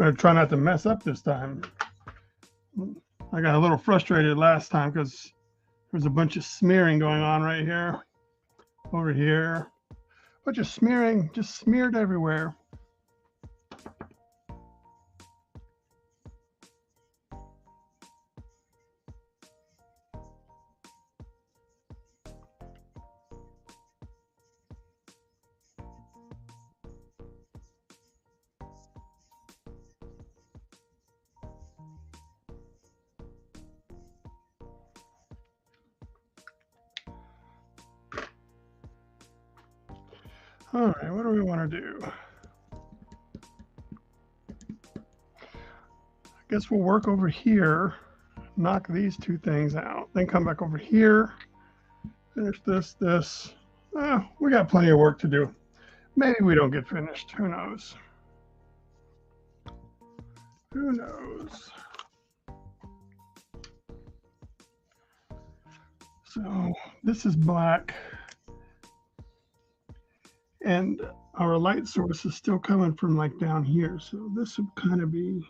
Better try not to mess up this time. I got a little frustrated last time because there was a bunch of smearing going on right here, over here. A bunch of smearing, just smeared everywhere. All right, what do we want to do? I guess we'll work over here, knock these two things out, then come back over here, finish this. We got plenty of work to do. Maybe we don't get finished. Who knows? Who knows? So this is black. And our light source is still coming from like down here. So this would kind of be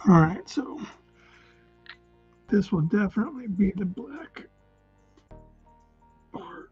all right, so this will definitely be the black part.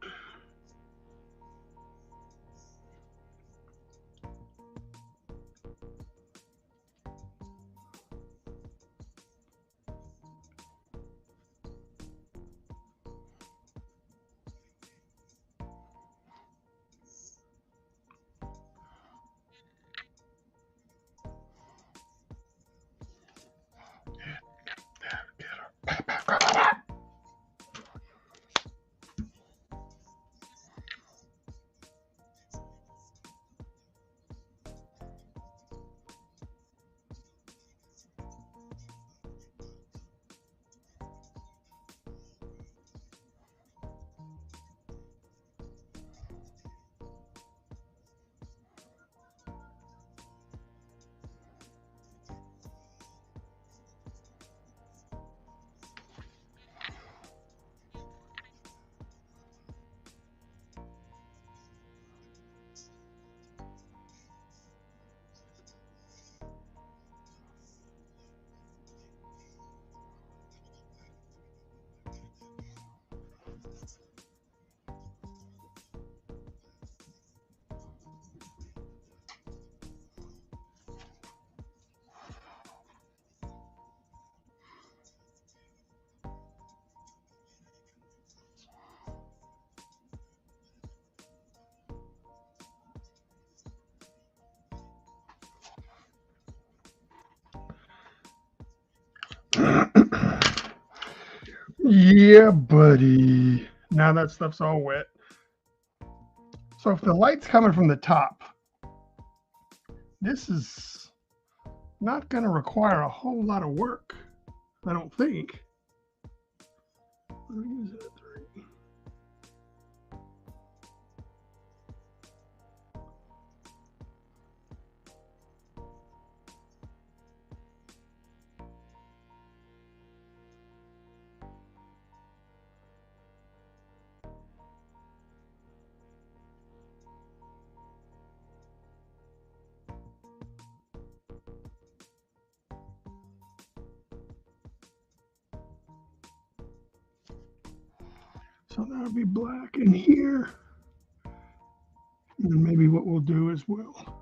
Yeah, buddy. Now that stuff's all wet. So if the light's coming from the top, this is not going to require a whole lot of work, I don't think. Let me use it at 3. So that'll be black in here. And then maybe what we'll do as well.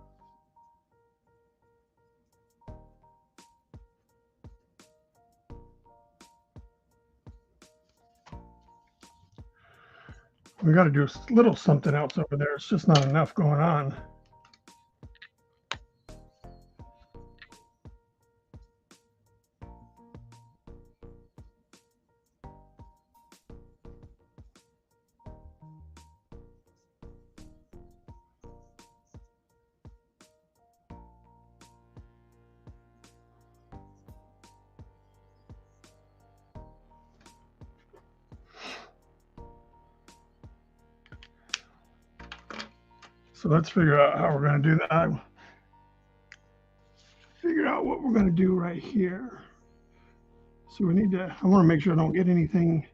We got to do a little something else over there. It's just not enough going on. So let's figure out how we're going to do that. Figure out what we're going to do right here. So we need to, I want to make sure I don't get anything.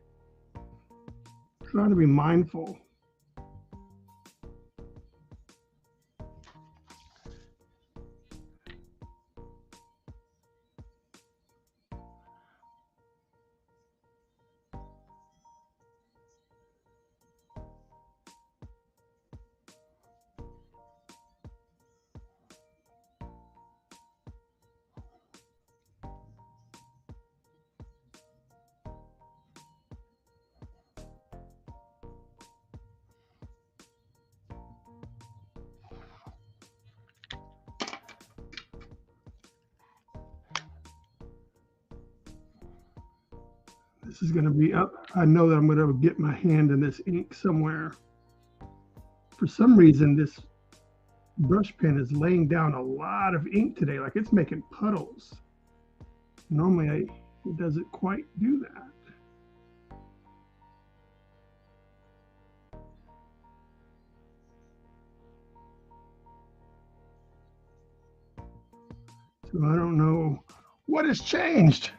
Try to be mindful. This is going to be up. I know that I'm going to get my hand in this ink somewhere. For some reason, this brush pen is laying down a lot of ink today, like it's making puddles. Normally, it doesn't quite do that. So I don't know what has changed.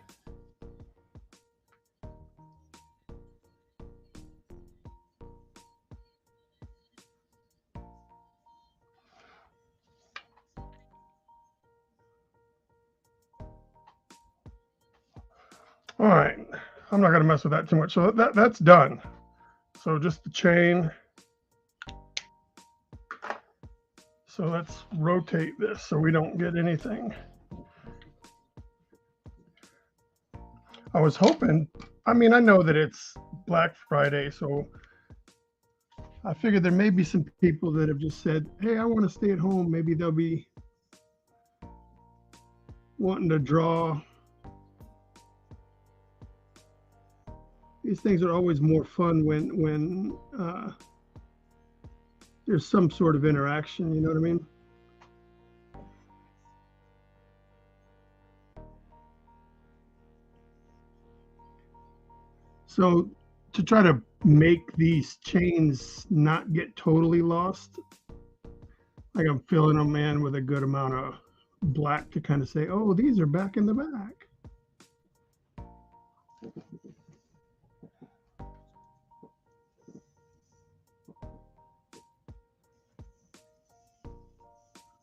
All right, I'm not going to mess with that too much. So that's done. So just the chain. So let's rotate this so we don't get anything. I was hoping, I mean, I know that it's Black Friday, so I figured there may be some people that have just said, hey, I want to stay at home. Maybe they'll be wanting to draw. These things are always more fun when there's some sort of interaction, you know what I mean? So to try to make these chains not get totally lost, like I'm filling them in with a good amount of black to kind of say, oh, these are back in the back.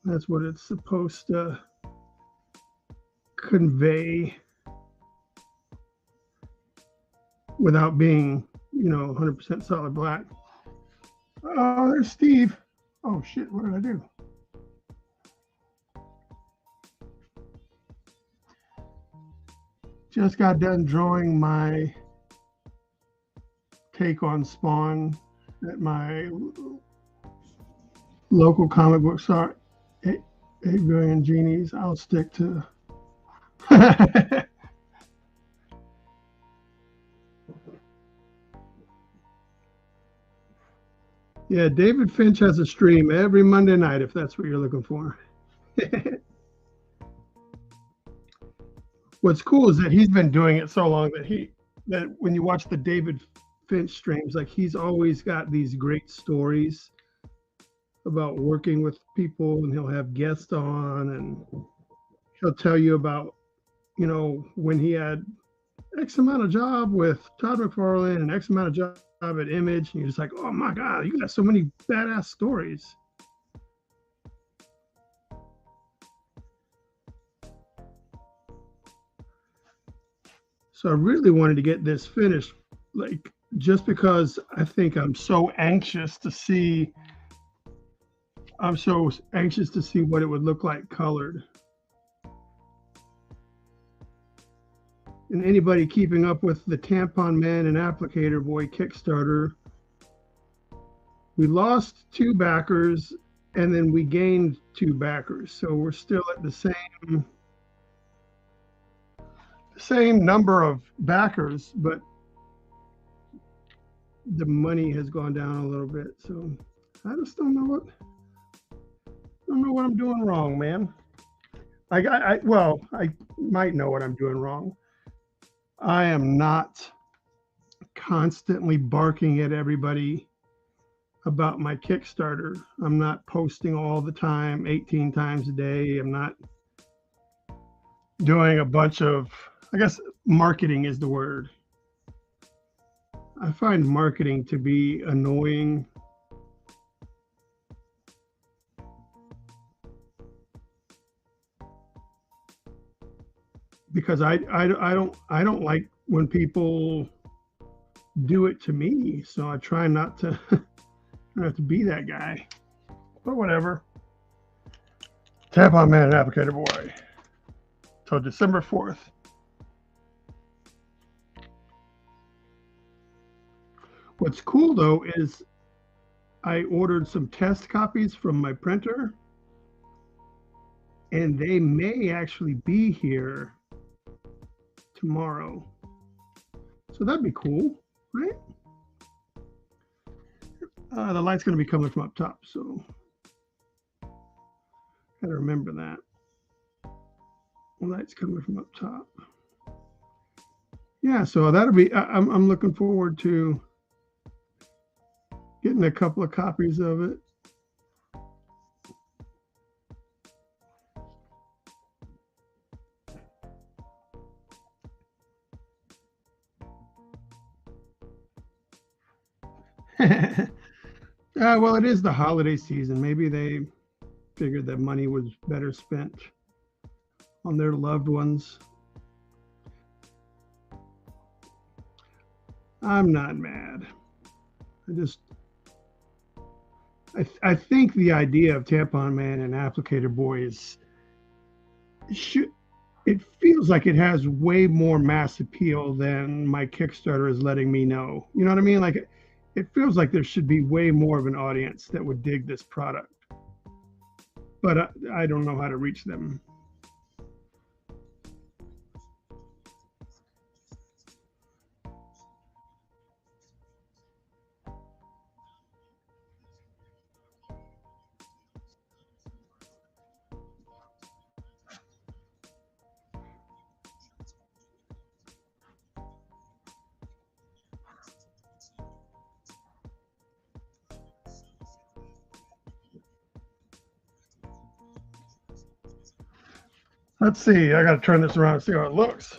That's what it's supposed to convey without being, you know, 100% solid black. Oh, there's Steve. Oh shit, what did I do? Just got done drawing my take on Spawn at my local comic book store. 8 billion genies. I'll stick to. Yeah, David Finch has a stream every Monday night if that's what you're looking for. What's cool is that he's been doing it so long that when you watch the David Finch streams, like he's always got these great stories about working with people, and he'll have guests on, and he'll tell you about, you know, when he had X amount of job with Todd McFarlane and X amount of job at Image, and you're just like, oh my God, you got so many badass stories. So I really wanted to get this finished, like just because I think I'm so anxious to see what it would look like colored. And anybody keeping up with the Tampon Man and Applicator Boy Kickstarter, we lost 2 backers and then we gained 2 backers. So we're still at the same number of backers, but the money has gone down a little bit. So I just don't know what I'm doing wrong, man. I might know what I'm doing wrong. I am not constantly barking at everybody about my Kickstarter. I'm not posting all the time, 18 times a day. I'm not doing a bunch of, I guess marketing is the word. I find marketing to be annoying. Because I don't like when people do it to me. So I try not to not to be that guy. But whatever. Tampon Man and Applicator Boy. Till December 4th. What's cool though is I ordered some test copies from my printer, and they may actually be here tomorrow. So that'd be cool, right? The light's going to be coming from up top, so gotta remember that. The light's coming from up top. Yeah, so that'll be. I'm looking forward to getting a couple of copies of it. Well, it is the holiday season. Maybe they figured that money was better spent on their loved ones. I'm not mad. I think the idea of Tampon Man and Applicator Boy is it feels like it has way more mass appeal than my Kickstarter is letting me know. You know what I mean? Like it feels like there should be way more of an audience that would dig this product, but I don't know how to reach them. Let's see. I got to turn this around and see how it looks.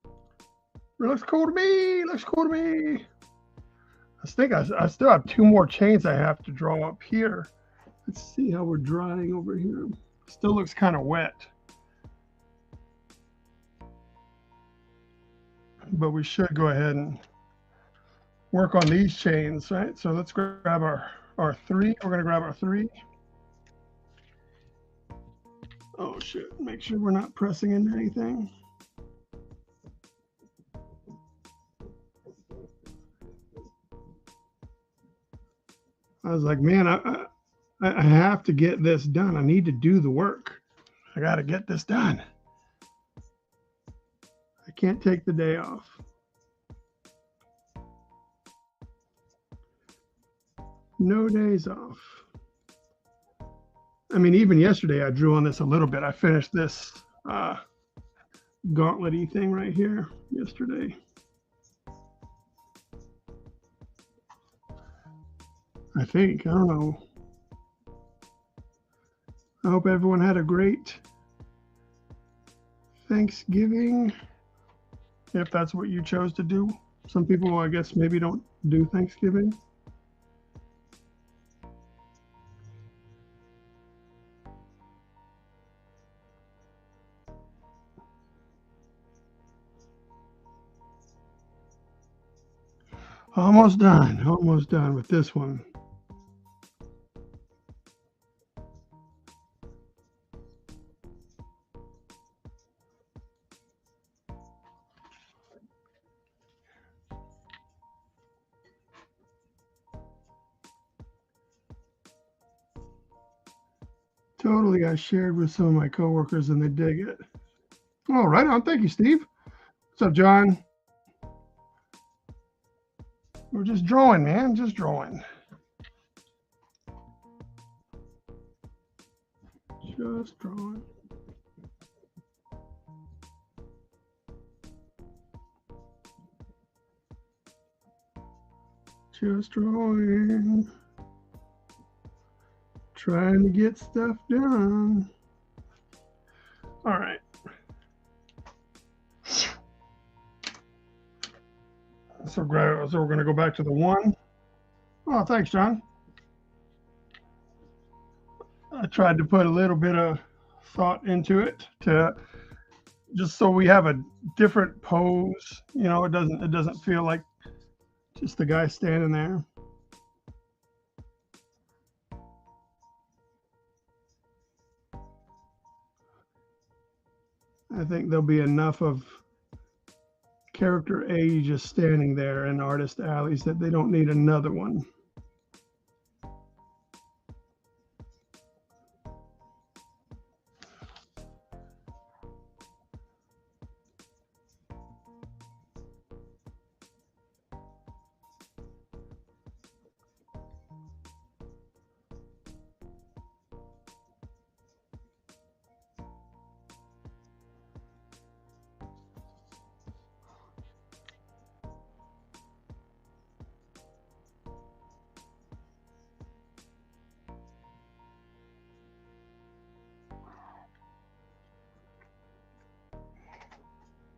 It looks cool to me. It looks cool to me. I think I still have 2 more chains I have to draw up here. Let's see how we're drying over here. Still looks kind of wet. But we should go ahead and work on these chains, right? So let's grab our 3. We're going to grab our 3. Oh, shit. Make sure we're not pressing into anything. I was like, man, I have to get this done. I need to do the work. I got to get this done. I can't take the day off. No days off. I mean, even yesterday I drew on this a little bit. I finished this gauntlet-y thing right here yesterday. I think. I don't know. I hope everyone had a great Thanksgiving, if that's what you chose to do. Some people, I guess, maybe don't do Thanksgiving. Almost done with this one. Totally, I shared with some of my coworkers and they dig it. Oh, right on. Thank you, Steve. What's up, John? We're just drawing, man. Just drawing. Just drawing. Just drawing. Trying to get stuff done. All right. So we're going to go back to the 1. Oh, thanks, John. I tried to put a little bit of thought into it to just so we have a different pose. You know, it doesn't feel like just the guy standing there. I think there'll be enough of character A just standing there in Artist Alleys that they don't need another one.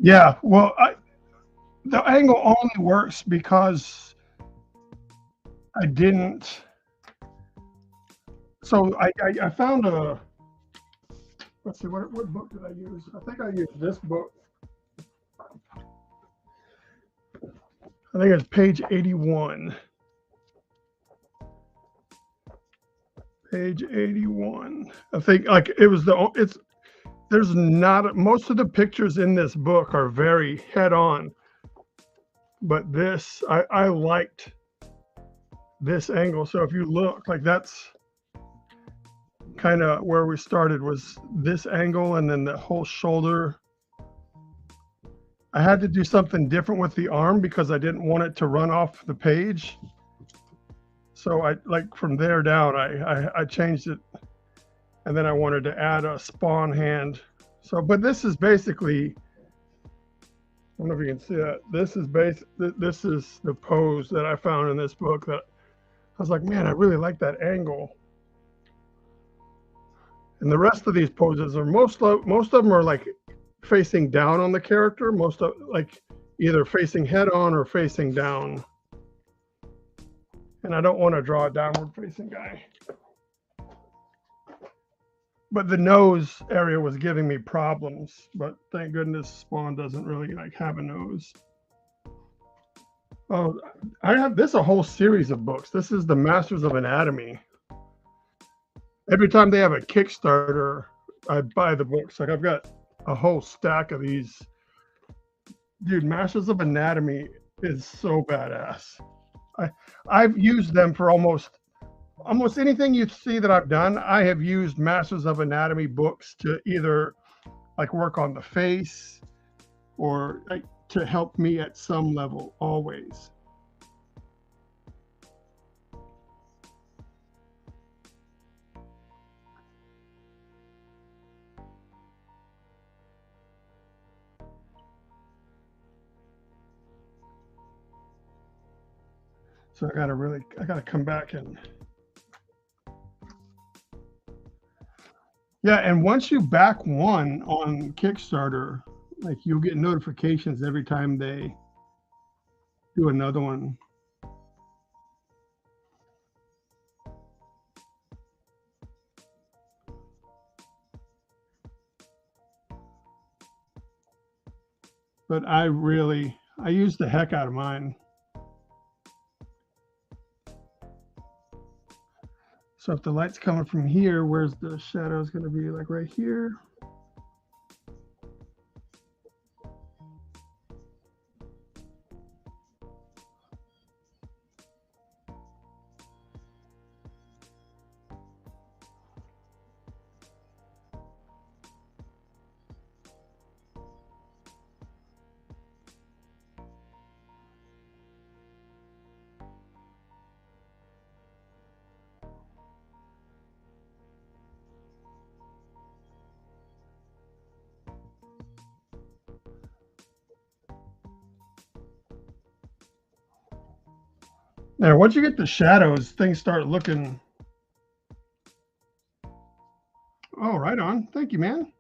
Yeah, well, the angle only works because I didn't. So I found a. Let's see, what book did I use? I think I used this book. I think it's page 81. Page 81. I think like it was there's not most of the pictures in this book are very head on, but this I liked this angle. So if you look, like that's kind of where we started, was this angle, and then the whole shoulder. I had to do something different with the arm because I didn't want it to run off the page. So I like from there down, I changed it, and then I wanted to add a spawn hand. So, but this is basically, I don't know if you can see that. This is the pose that I found in this book that I was like, man, I really like that angle. And the rest of these poses are most of them are like facing down on the character. Most of like either facing head on or facing down. And I don't want to draw a downward facing guy. But the nose area was giving me problems. But thank goodness Spawn doesn't really like have a nose. Oh, I have this a whole series of books. This is the Masters of Anatomy. Every time they have a Kickstarter, I buy the books. Like I've got a whole stack of these. Dude, Masters of Anatomy is so badass. I've used them for almost anything you see that I've done. I have used Masters of Anatomy books to either like work on the face or like to help me at some level always. So I gotta come back and yeah, and once you back one on Kickstarter, like you'll get notifications every time they do another one. But I use the heck out of mine. So if the light's coming from here, where's the shadows going to be? Like right here. Now, once you get the shadows, things start looking. Oh, right on. Thank you, man.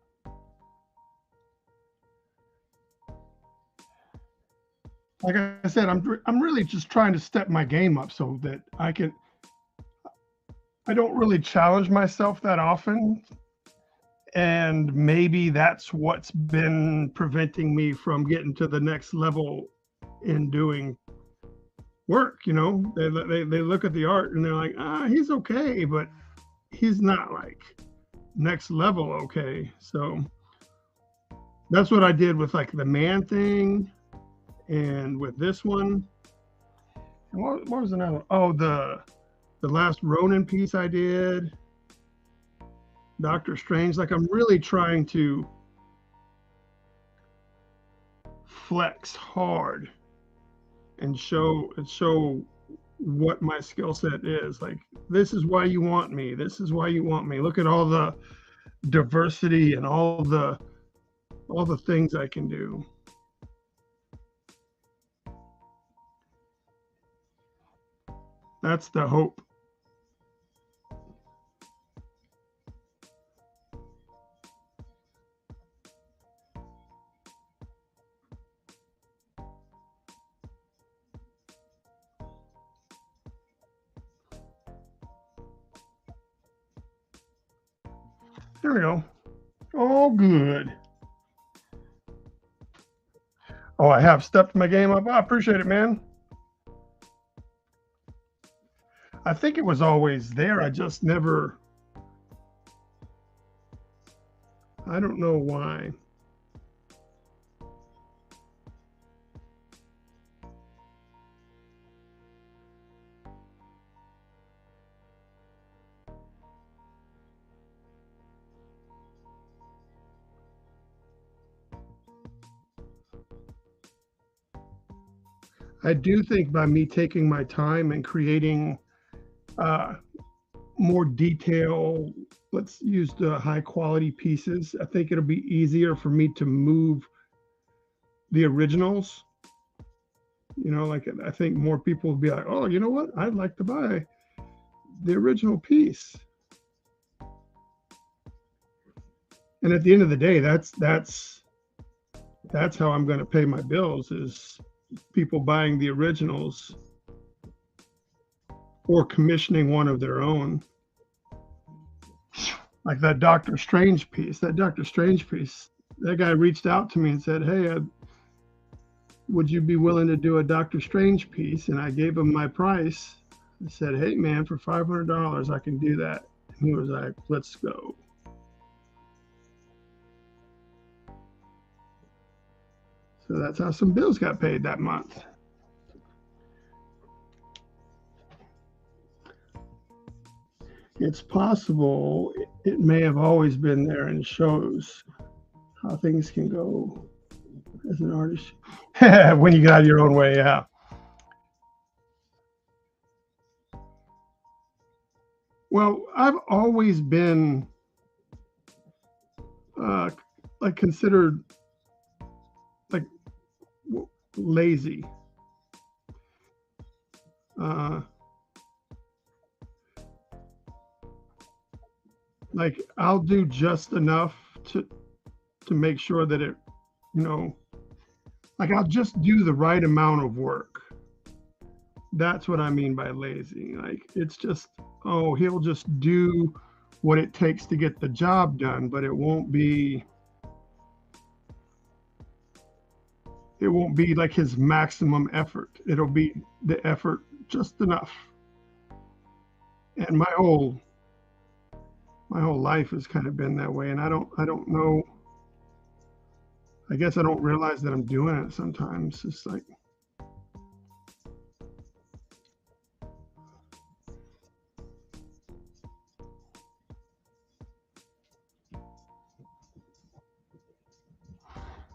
Like I said, I'm really just trying to step my game up so that I don't really challenge myself that often. And maybe that's what's been preventing me from getting to the next level in doing work. They look at the art and they're like, he's okay, but he's not like next level okay. So that's what I did with like the man thing and with this one. And what was another one? Oh, the last Ronin piece I did, Doctor Strange. Like I'm really trying to flex hard and show what my skill set is. Like, this is why you want me. This is why you want me. Look at all the diversity and all the things I can do. That's the hope. There we go. All good. Oh, I have stepped my game up. I appreciate it, man. I think it was always there. I just never. I don't know why. I do think by me taking my time and creating more detail, let's use the high quality pieces, I think it'll be easier for me to move the originals. Like I think more people will be like, oh, you know what? I'd like to buy the original piece. And at the end of the day, that's how I'm going to pay my bills, is people buying the originals or commissioning one of their own. Like that Doctor Strange piece. That guy reached out to me and said, hey, would you be willing to do a Doctor Strange piece? And I gave him my price. I said, hey, man, for $500, I can do that. And he was like, let's go. So that's how some bills got paid that month. It's possible it may have always been there, and shows how things can go as an artist. When you get out of your own way, yeah. Well, I've always been like considered like lazy. Like I'll do just enough to make sure that it, like I'll just do the right amount of work. That's what I mean by lazy. Like it's just, oh, he'll just do what it takes to get the job done, but it won't be like his maximum effort. It'll be the effort just enough. And my whole life has kind of been that way, and I don't know. I guess I don't realize that I'm doing it sometimes. It's like,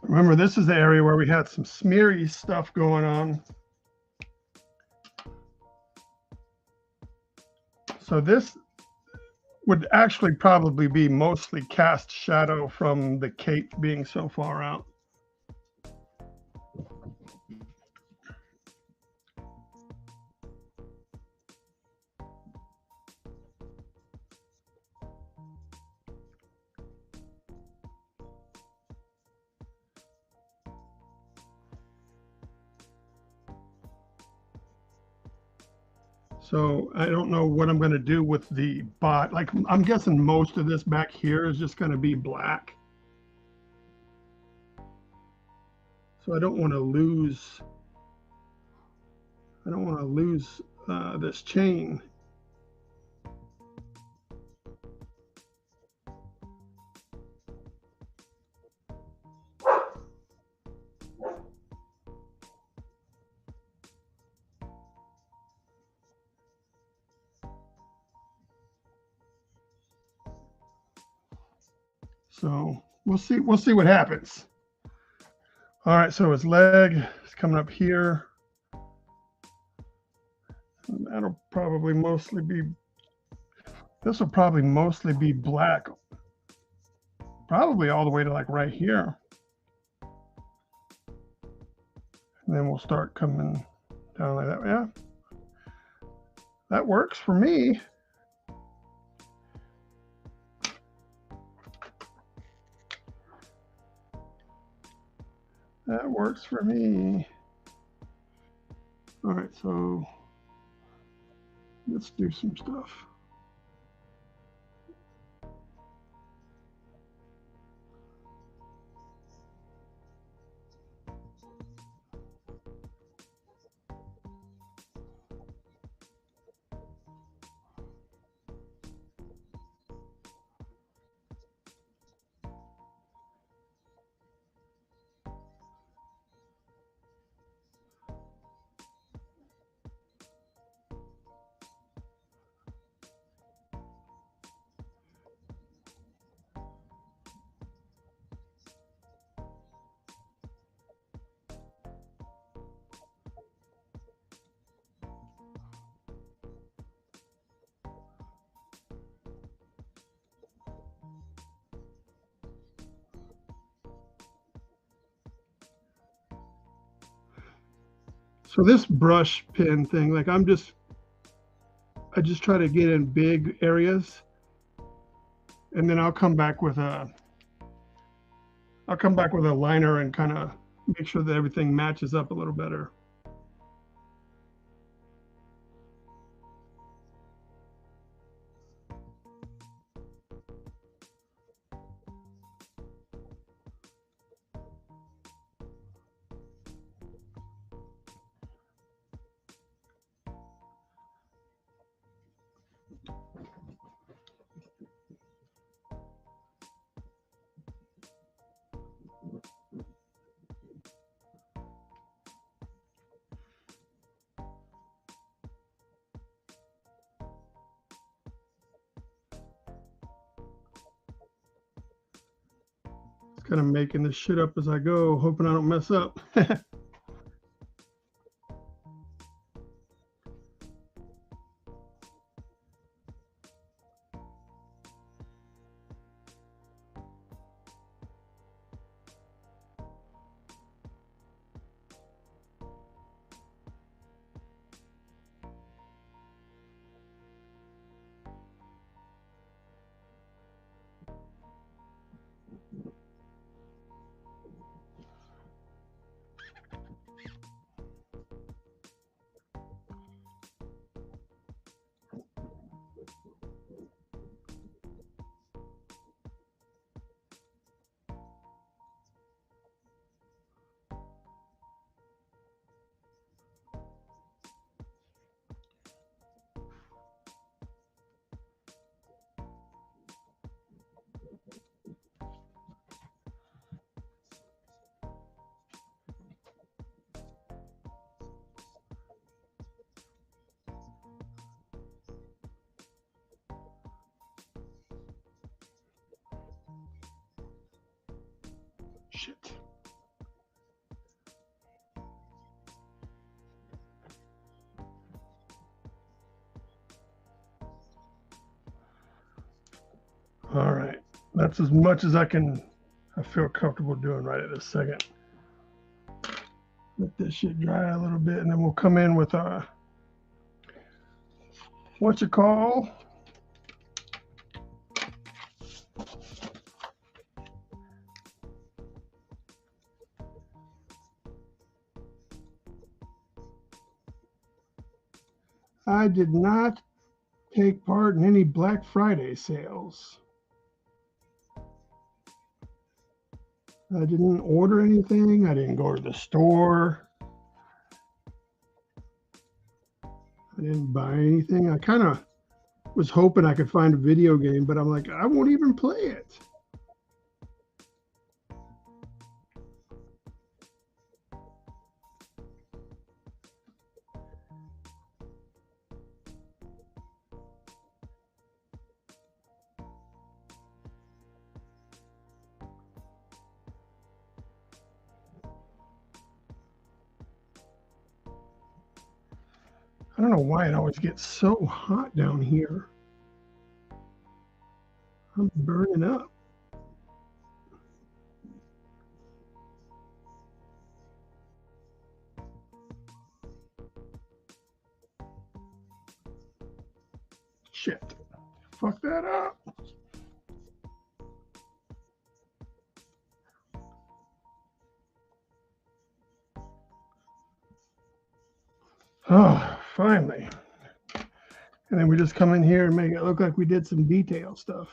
remember, this is the area where we had some smeary stuff going on. So this would actually probably be mostly cast shadow from the cape being so far out. So I don't know what I'm going to do with the bot. Like, I'm guessing most of this back here is just going to be black. So I don't want to lose, this chain. So we'll see what happens. All right, so his leg is coming up here. That'll probably mostly be, this will probably mostly be black. Probably all the way to like right here. And then we'll start coming down like that. Yeah, that works for me. That works for me. All right, so let's do some stuff. So this brush pen thing, like I just try to get in big areas, and then I'll come back with a liner and kind of make sure that everything matches up a little better. Kind of making this shit up as I go, hoping I don't mess up. Shit. All right, that's as much as I feel comfortable doing right at this second. Let this shit dry a little bit, and then we'll come in with what you call, I did not take part in any Black Friday sales. I didn't order anything. I didn't go to the store. I didn't buy anything. I kind of was hoping I could find a video game, but I'm like, I won't even play it. I don't know why it always gets so hot down here. I'm burning up. Shit. Fuck that up. Oh, finally. And then we just come in here and make it look like we did some detail stuff.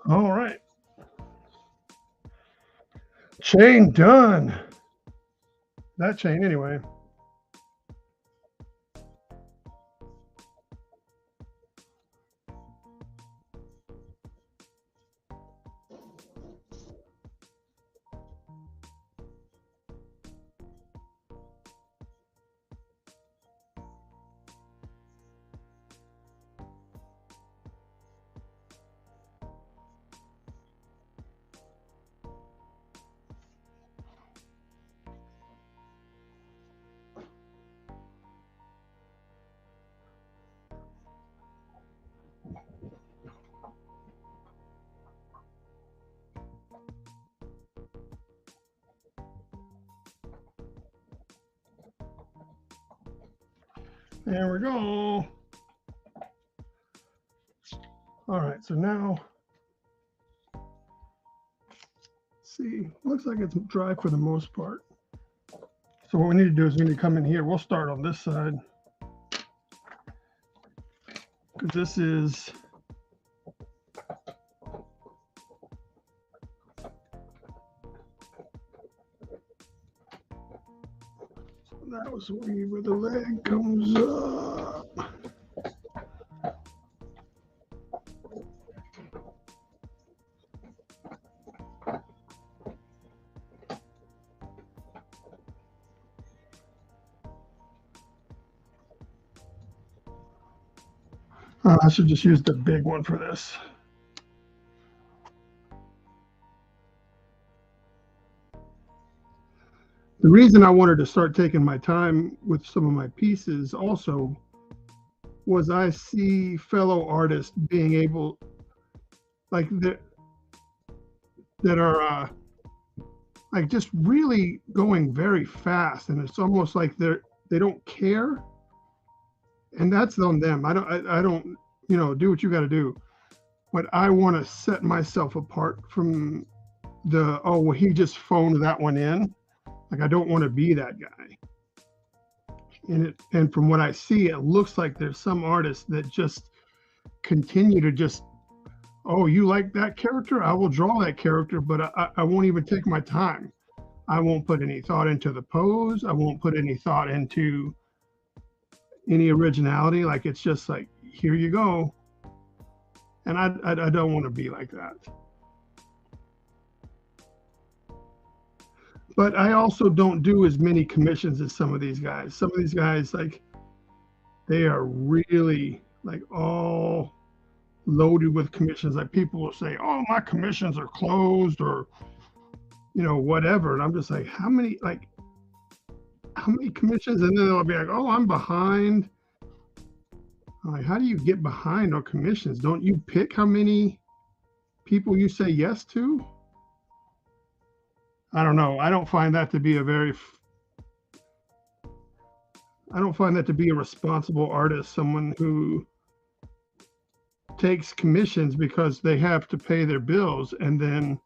All right. Chain done. That chain anyway. There we go. All right, so now, see, looks like it's dry for the most part. So what we need to do is we need to come in here. We'll start on this side, because this is that was where the leg comes up. I should just use the big one for this. The reason I wanted to start taking my time with some of my pieces also was I see fellow artists being able, like that are like just really going very fast, and it's almost like they don't care, and that's on them. I don't, you know, do what you got to do, but I want to set myself apart from the, oh well, he just phoned that one in. Like, I don't want to be that guy. And from what I see, it looks like there's some artists that just continue to just, oh, you like that character? I will draw that character, but I won't even take my time. I won't put any thought into the pose. I won't put any thought into any originality. Like it's just like, here you go. And I don't want to be like that. But I also don't do as many commissions as some of these guys. Some of these guys, like, they are really like all loaded with commissions. Like people will say, oh, my commissions are closed, or, you know, whatever. And I'm just like, how many commissions? And then they'll be like, oh, I'm behind. I'm like, how do you get behind on commissions? Don't you pick how many people you say yes to? I don't know. I don't find that to be a responsible artist, someone who takes commissions because they have to pay their bills, and then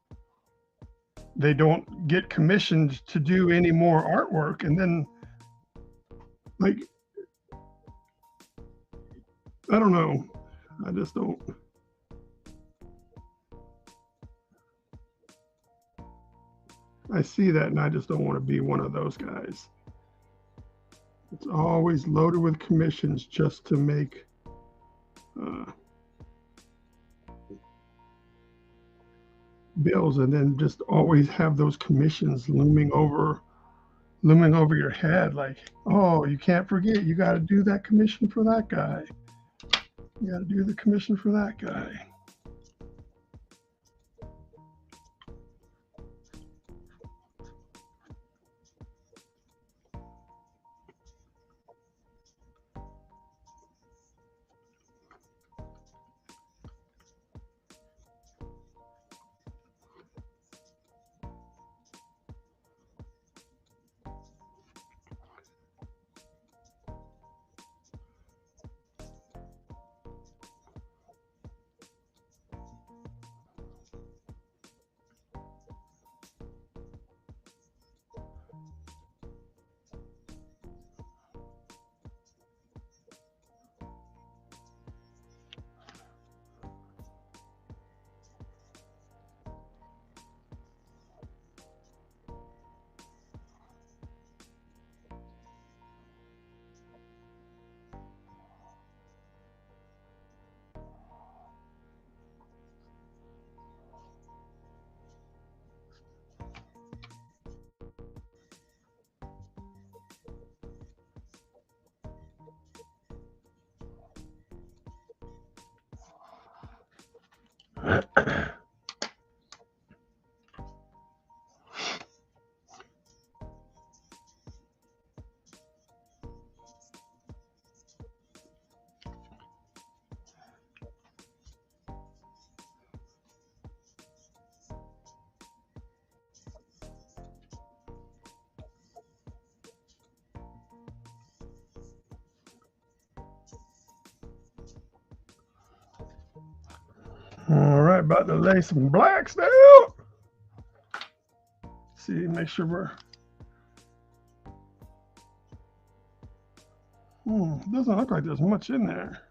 they don't get commissioned to do any more artwork. And then, like, I don't know. I just don't. I see that, and I just don't want to be one of those guys. It's always loaded with commissions just to make bills, and then just always have those commissions looming over your head. Like, oh, you can't forget, you got to do that commission for that guy. You got to do the commission for that guy. All right, about to lay some blacks down. See, make sure we're. Doesn't look like there's much in there.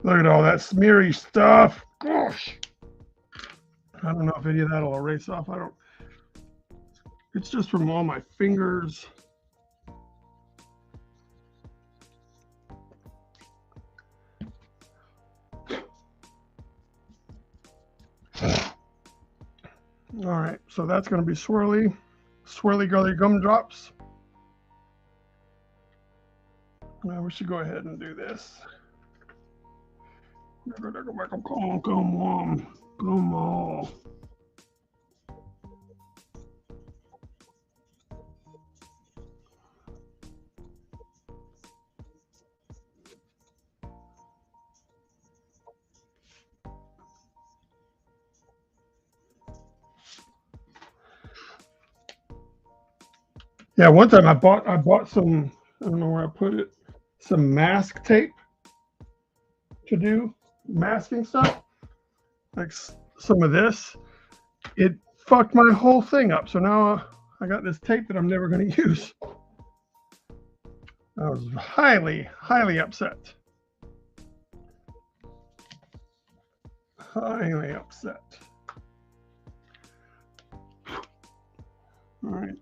Look at all that smeary stuff. Gosh. I don't know if any of that will erase off. I don't. It's just from all my fingers. All right, so that's going to be swirly girly gumdrops. Now we should go ahead and do this. Come on. Yeah, one time I bought some, I don't know where I put it, some mask tape to do masking stuff, like some of this. It fucked my whole thing up. So now I got this tape that I'm never going to use. I was highly upset. Highly upset. All right.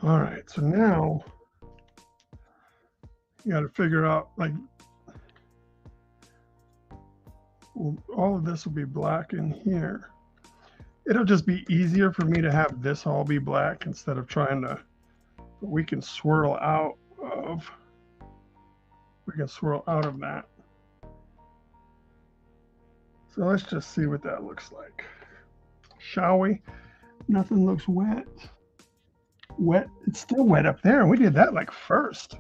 All right, so now you got to figure out, like, all of this will be black in here. It'll just be easier for me to have this all be black instead of trying to, we can swirl out of that. So let's just see what that looks like. Shall we? Nothing looks wet. Wet, it's still wet up there. We did that like first.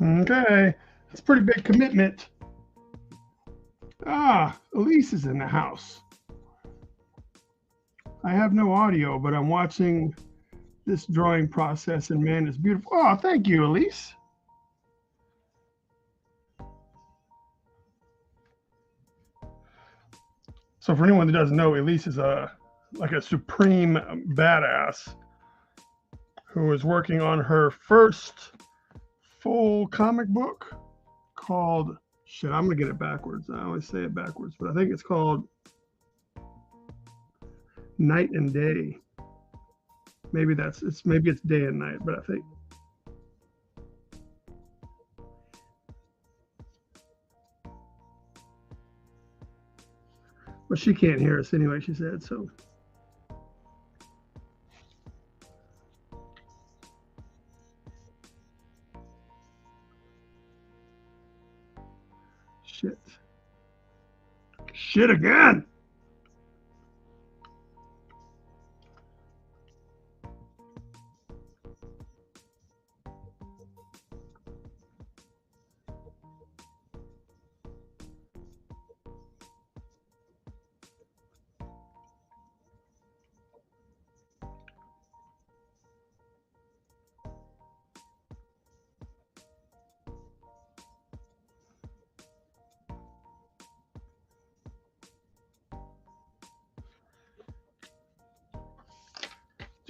Okay, that's a pretty big commitment. Ah, Elise is in the house. I have no audio, but I'm watching this drawing process, and man, it's beautiful. Oh, thank you, Elise. So for anyone that doesn't know, Elise is like a supreme badass who is working on her first full comic book called, shit, I'm gonna get it backwards. I always say it backwards, but I think it's called Night and Day. Maybe it's day and night, but I think. Well, she can't hear us anyway, she said, so. Shit. Shit again.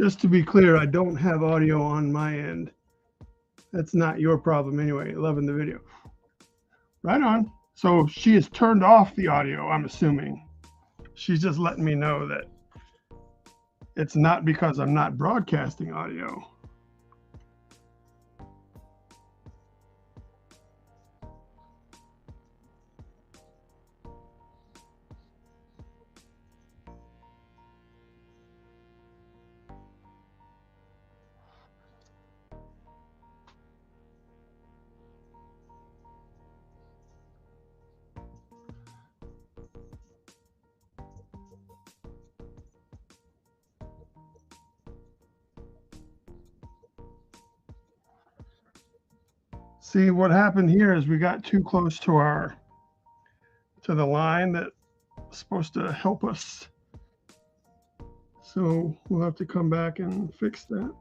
Just to be clear, I don't have audio on my end. That's not your problem anyway. Loving the video. Right on. So she has turned off the audio, I'm assuming. She's just letting me know that it's not because I'm not broadcasting audio. See, what happened here is we got too close to the line that's supposed to help us. So we'll have to come back and fix that.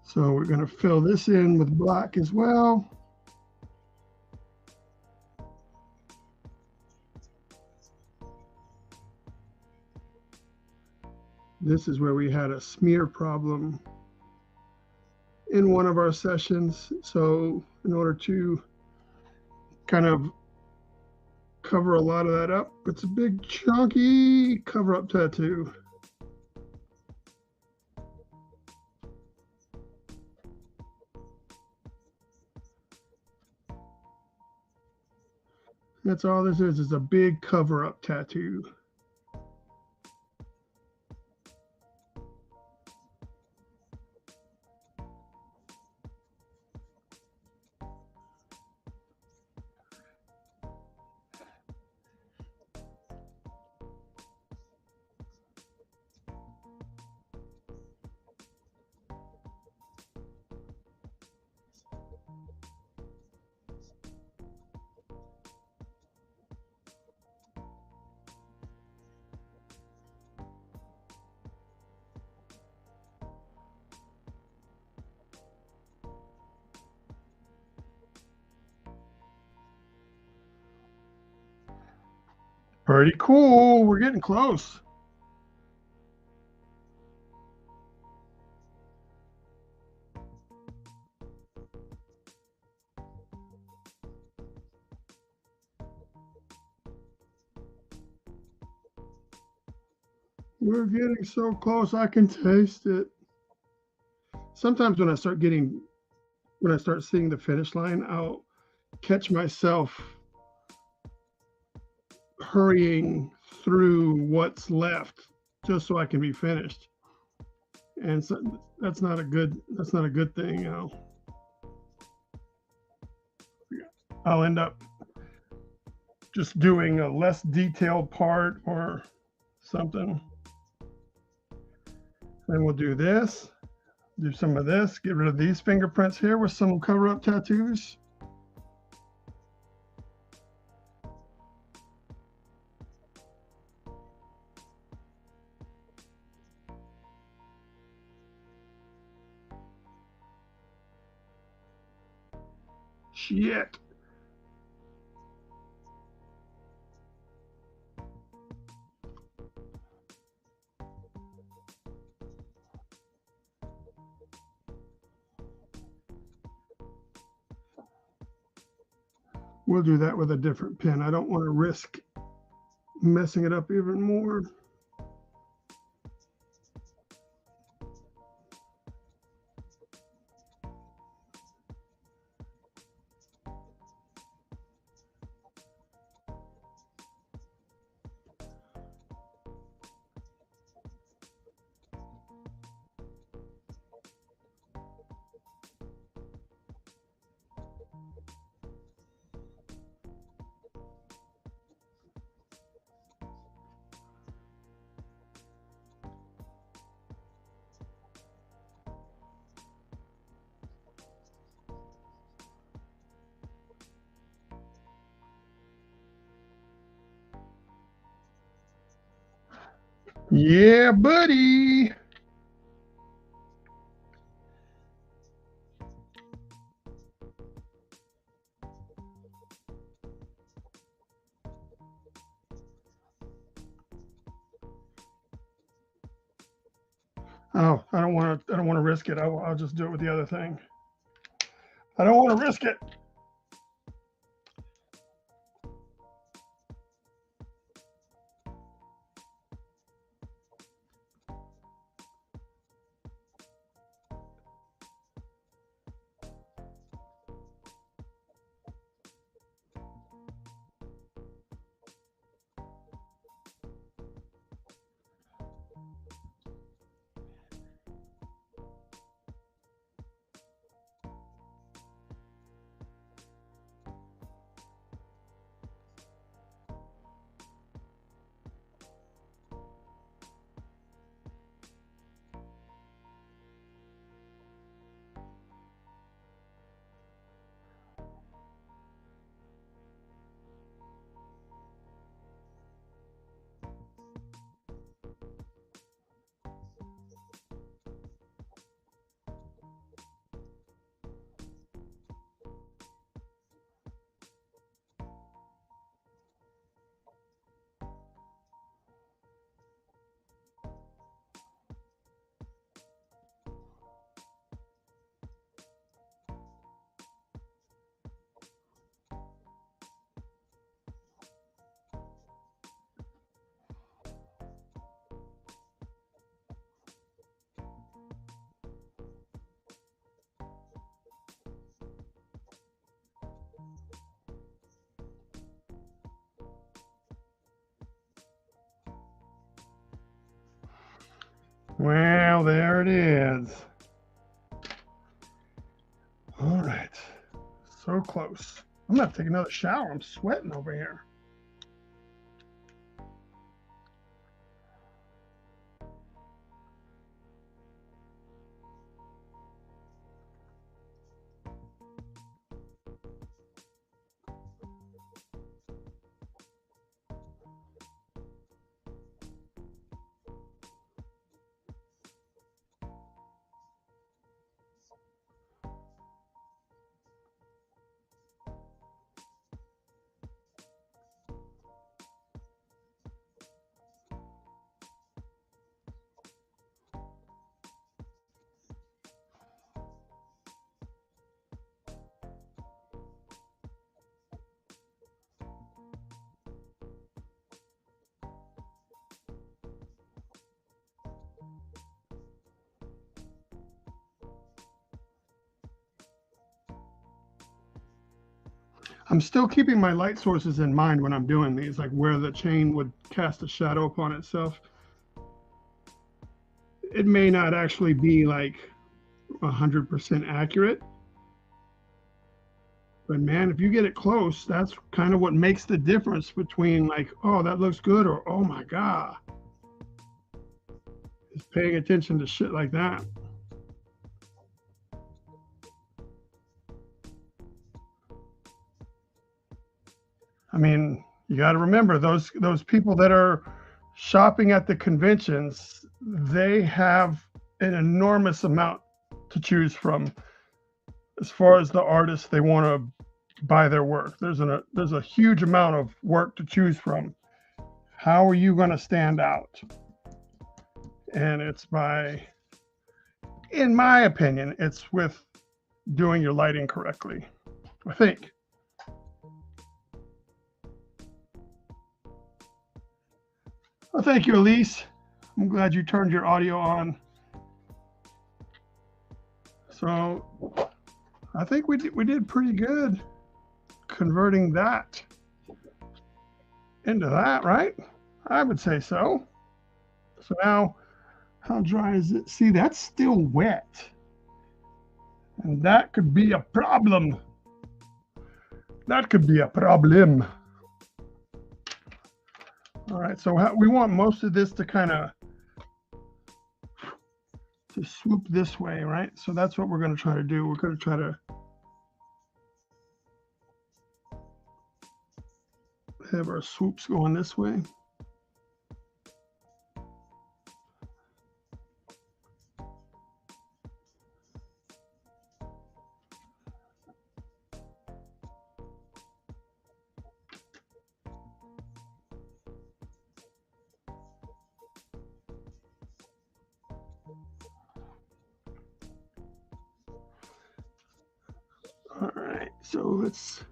So we're going to fill this in with black as well. This is where we had a smear problem in one of our sessions. So in order to kind of cover a lot of that up, it's a big chunky cover-up tattoo. That's all this is a big cover-up tattoo. Pretty cool. We're getting close. We're getting so close, I can taste it. Sometimes when I start seeing the finish line, I'll catch myself hurrying through what's left just so I can be finished. And so that's not a good thing, you know. I'll end up just doing a less detailed part or something. Then we'll do this, do some of this, get rid of these fingerprints here with some cover-up tattoos. Shit. We'll do that with a different pen. I don't want to risk messing it up even more. Yeah, buddy. Oh, I don't want to. I don't want to risk it. I'll just do it with the other thing. I don't want to risk it. Well, there it is. All right. So close. I'm going to take another shower. I'm sweating over here. I'm still keeping my light sources in mind when I'm doing these, like where the chain would cast a shadow upon itself. It may not actually be like 100% accurate, but man, if you get it close, that's kind of what makes the difference between like, oh, that looks good, or oh my God, is paying attention to shit like that. I mean, you got to remember those people that are shopping at the conventions, they have an enormous amount to choose from as far as the artists they want to buy their work. There's a huge amount of work to choose from. How are you going to stand out? And it's by, in my opinion, it's with doing your lighting correctly. I think. Well, thank you, Elise. I'm glad you turned your audio on. So I think we did pretty good converting that into that, right? I would say so. So now, how dry is it? See, that's still wet. And that could be a problem. That could be a problem. All right, so we want most of this to kind of to swoop this way, right? So that's what we're going to try to do. We're going to try to have our swoops going this way. All right, so let's.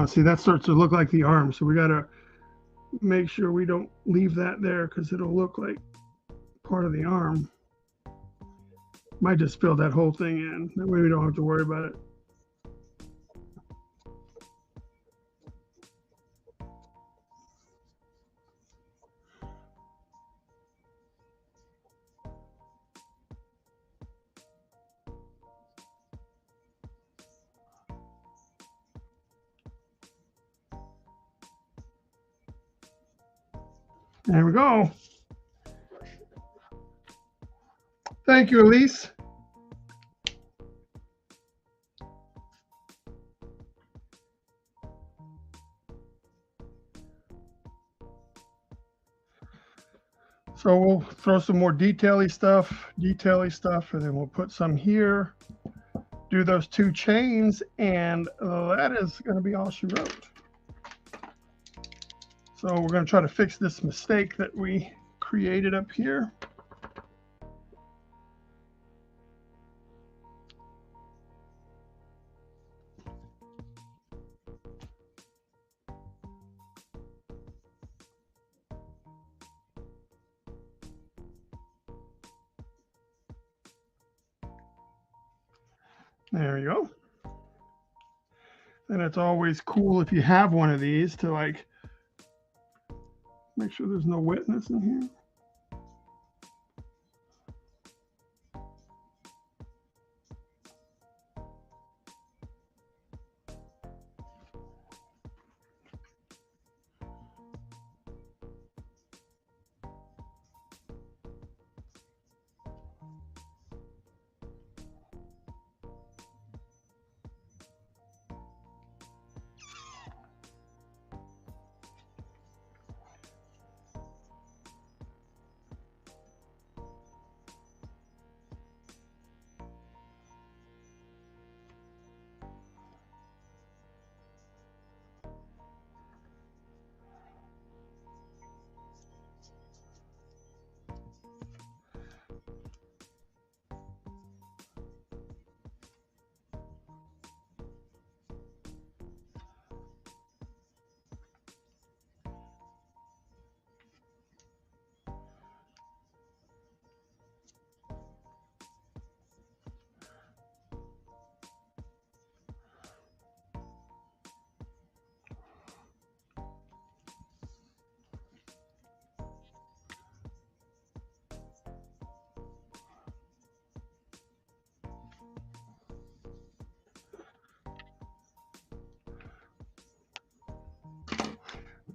See, that starts to look like the arm, so we got to make sure we don't leave that there because it'll look like part of the arm. Might just fill that whole thing in. That way we don't have to worry about it. There we go. Thank you, Elise. So we'll throw some more detail-y stuff, and then we'll put some here, do those 2 chains, and that is going to be all she wrote. So we're going to try to fix this mistake that we created up here. There you go. And it's always cool if you have one of these to like make sure there's no wetness in here.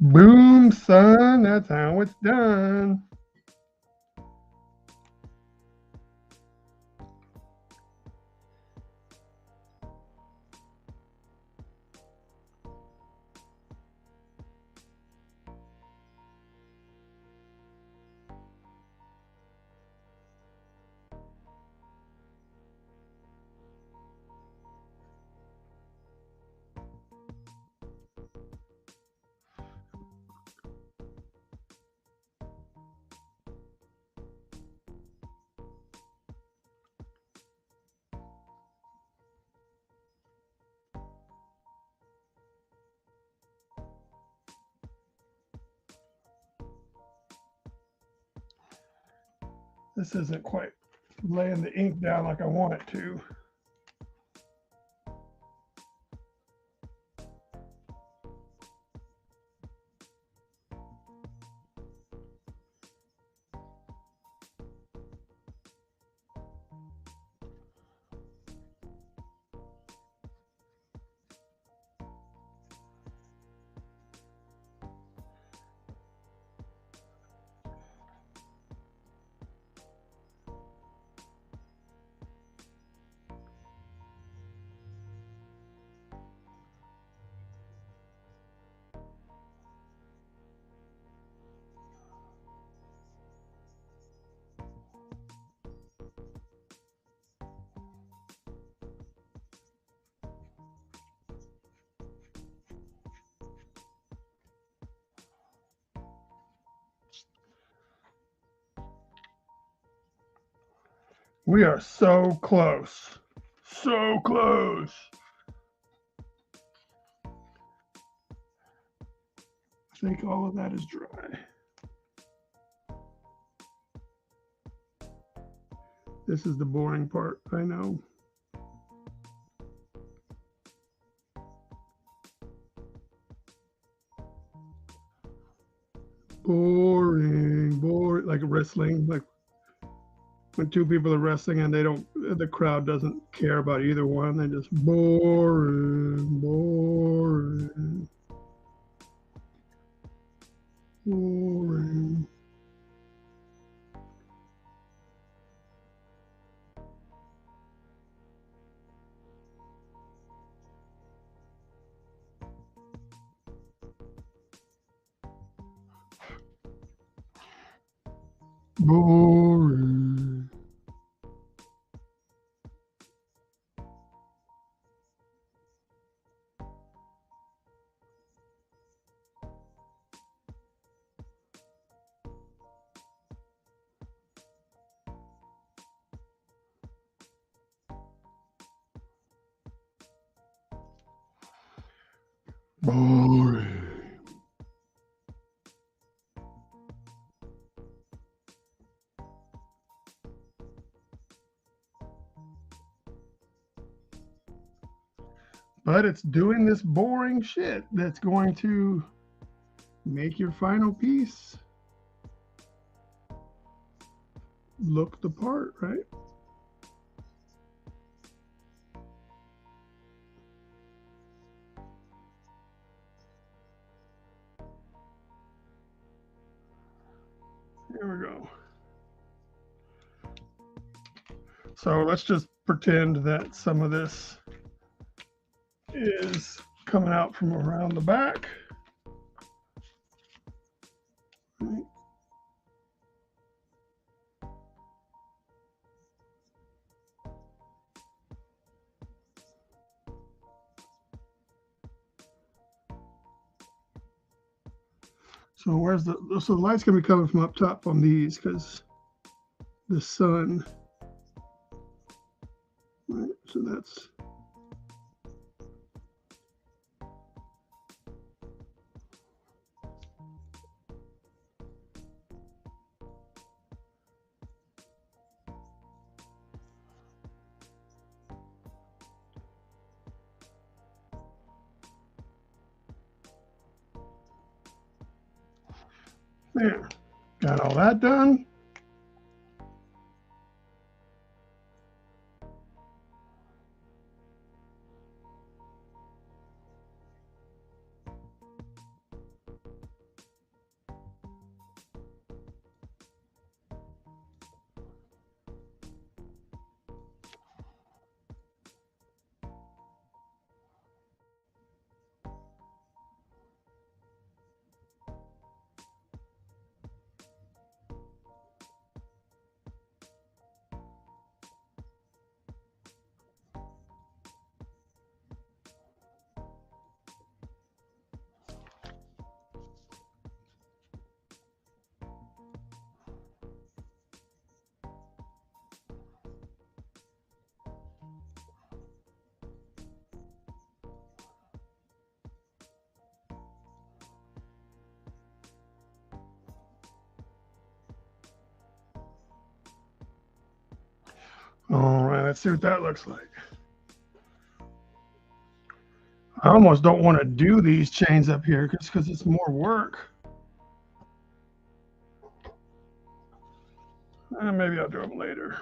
Boom, son, that's how it's done. This isn't quite laying the ink down like I want it to. We are so close. So close. I think all of that is dry. This is the boring part, I know. Boring, like wrestling, like when two people are wrestling and the crowd doesn't care about either one. They just boring, boring, boring. Boring. Boring. But it's doing this boring shit that's going to make your final piece look the part, right? There we go. So let's just pretend that some of this is coming out from around the back. Right. So so the light's gonna be coming from up top on these because the sun, right? So that's there. Got all that done. let's see what that looks like. I almost don't want to do these chains up here because it's more work. Maybe I'll do them later.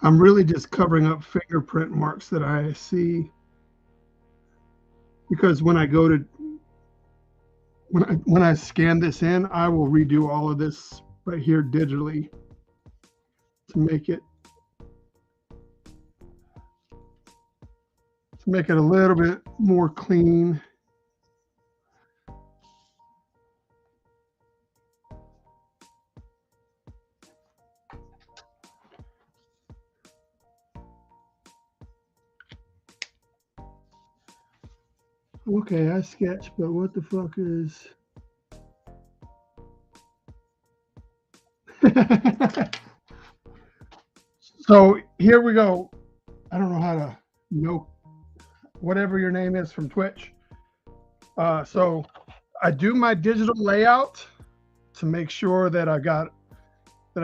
I'm really just covering up fingerprint marks that I see, because when I go to when I scan this in, I will redo all of this right here digitally to make it a little bit more clean. Okay, I sketch, but what the fuck is... So here we go. I don't know how to know whatever your name is from Twitch. So I do my digital layout to make sure that I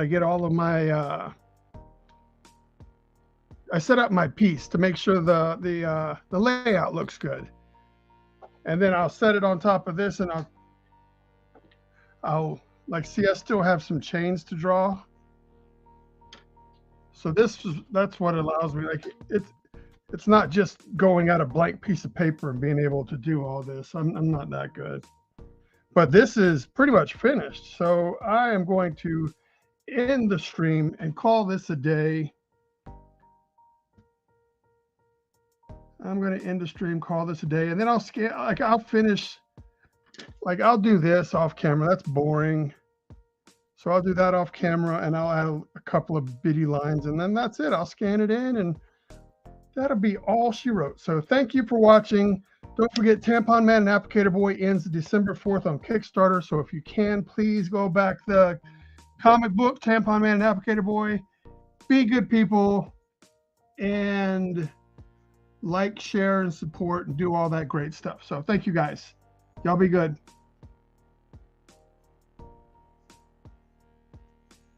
get all of my I set up my piece to make sure the layout looks good. And then I'll set it on top of this, and I'll like, see, I still have some chains to draw. So that's what allows me, like, it's not just going at a blank piece of paper and being able to do all this. I'm not that good. But this is pretty much finished. So I am going to end the stream and call this a day. I'm going to end the stream, call this a day, and then I'll scan, like, I'll finish, like, I'll do this off camera. That's boring. So I'll do that off camera, and I'll add a couple of bitty lines, and then that's it. I'll scan it in, and that'll be all she wrote. So thank you for watching. Don't forget, Tampon Man and Applicator Boy ends December 4th on Kickstarter. So if you can, please go back the comic book, Tampon Man and Applicator Boy. Be good people, and like, share, and support, and do all that great stuff. So thank you guys. Y'all be good.